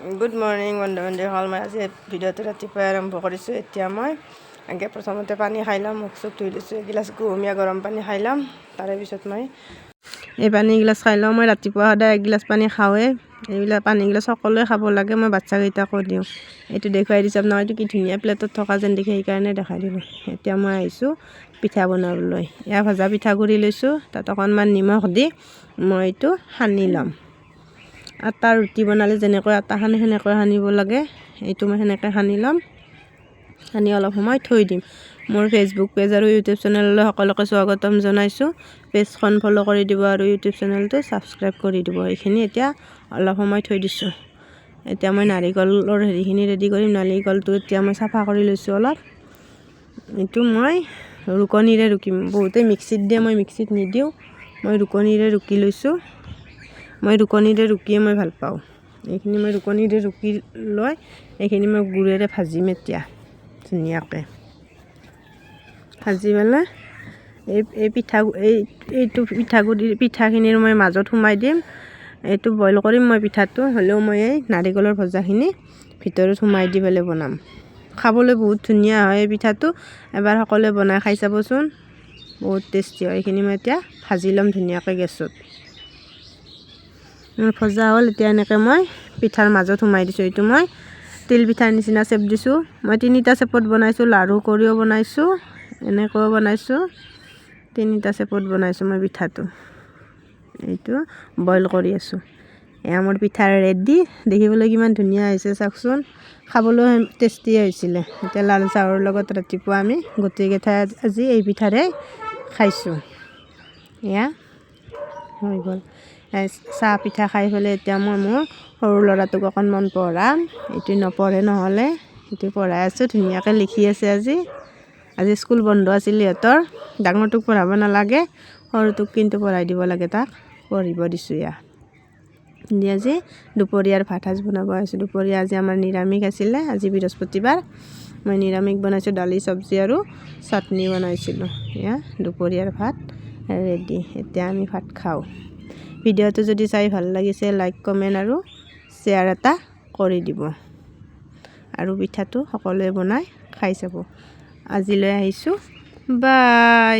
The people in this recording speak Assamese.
Good morning বন্ধু-বান্ধৱীসকল। মই আজি ভিডিঅ'টো ৰাতিপুৱাই আৰম্ভ কৰিছোঁ। এতিয়া মই প্ৰথমতে পানী খাই ল'ম, মুখ চুখ ধুই লৈছোঁ, এগিলাচ কুহুমীয়া গৰম পানী খাই ল'ম। তাৰে পিছত মই এই পানীগিলাচ খাই লওঁ। মই ৰাতিপুৱা সদায় এগিলাচ পানী খাওঁৱেই। এইবিলাক পানীগিলাচ সকলোৱে খাব লাগে, মই বাচ্চাকেইটাকো দিওঁ। এইটো দেখুৱাই দিছোঁ আপোনাক, এইটো কি ধুনীয়া প্লেটত থকা যেন দেখি, সেইকাৰণে দেখাই দিলোঁ। এতিয়া মই আহিছোঁ পিঠা বনাবলৈ। এয়া ভজা পিঠাগুড়ি লৈছোঁ, তাত অকণমান নিমখ দি মই এইটো সানি ল'ম। আটা ৰুটি বনালে যেনেকৈ আটা সানি সেনেকৈ সানিব লাগে। এইটো মই সেনেকৈ সানি ল'ম, সানি অলপ সময় থৈ দিম। মোৰ ফেচবুক পেজ আৰু ইউটিউব চেনেললৈ সকলোকে স্বাগতম জনাইছোঁ। পেজখন ফ'ল' কৰি দিব আৰু ইউটিউব চেনেলটো ছাবস্ক্ৰাইব কৰি দিব। এইখিনি এতিয়া অলপ সময় থৈ দিছোঁ। এতিয়া মই নাৰিকলৰ হেৰিখিনি ৰেডি কৰিম। নাৰিকলটো এতিয়া মই চাফা কৰি লৈছোঁ অলপ। এইটো মই ৰুকনিৰে ৰুকিম। বহুতে মিক্সিত দিয়ে, মই মিক্সিত নিদিওঁ, মই ৰুকনিৰে ৰুকি লৈছোঁ। মই ৰুকনিৰে ৰুকিয়ে মই ভাল পাওঁ। এইখিনি মই ৰুকনিৰে ৰুকি লৈ এইখিনি মই গুড়েৰে ভাজিম। এতিয়া ধুনীয়াকৈ ভাজি পেলাই এইটো পিঠাখিনিৰ মই মাজত সোমাই দিম। এইটো বইল কৰিম মই পিঠাটো, হ'লেও মই এই নাৰিকলৰ ভজাখিনি ভিতৰত সোমাই দি পেলাই বনাম। খাবলৈ বহুত ধুনীয়া হয় এই পিঠাটো। এবাৰ সকলোৱে বনাই খাই চাবচোন, বহুত টেষ্টি হয়। এইখিনি মই এতিয়া ভাজি ল'ম ধুনীয়াকৈ গেছত। ভজা হ'ল। এতিয়া এনেকৈ মই পিঠাৰ মাজত সোমাই দিছোঁ। এইটো মই তিল পিঠাৰ নিচিনা চেপ দিছোঁ। মই 3টা চেপত বনাইছোঁ, লাড়ু কৰিও বনাইছোঁ, এনেকৈও বনাইছোঁ। 3টা চেপত বনাইছোঁ মই পিঠাটো। এইটো বইল কৰি আছোঁ। এয়া মোৰ পিঠা ৰেডি। দেখিবলৈ কিমান ধুনীয়া হৈছে চাওকচোন, খাবলৈও টেষ্টি হৈছিলে। এতিয়া লাল চাহৰ লগত ৰাতিপুৱা আমি গোটেইকেইটাই আজি এই পিঠাৰে খাইছোঁ। এয়া হৈ গ'ল। চাহ পিঠা খাই পেলাই এতিয়া মই মোৰ সৰু ল'ৰাটোক অকণমান পঢ়াম। এইটো নপঢ়ে নহ'লে, এইটো পঢ়াই আছোঁ, ধুনীয়াকৈ লিখি আছে। আজি স্কুল বন্ধ আছিল সিহঁতৰ। ডাঙৰটোক পঢ়াব নালাগে, সৰুটোক কিন্তু পঢ়াই দিব লাগে, তাক পঢ়িব দিছোঁ। আজি দুপৰীয়াৰ ভাত সাজ বনাব আহিছোঁ। দুপৰীয়া আজি আমাৰ নিৰামিষ আছিলে, আজি বৃহস্পতিবাৰ। মই নিৰামিষ বনাইছোঁ, দালি চব্জি আৰু চাটনি বনাইছিলোঁ। এয়া দুপৰীয়াৰ ভাত ৰেডি। এতিয়া আমি ভাত খাওঁ। ভিডিঅ'টো যদি চাই ভাল লাগিছে লাইক কমেণ্ট আৰু শ্বেয়াৰ এটা কৰি দিব, আৰু পিঠাটো সকলোৱে বনাই খাই চাব। আজিলৈ আহিছোঁ, বাই।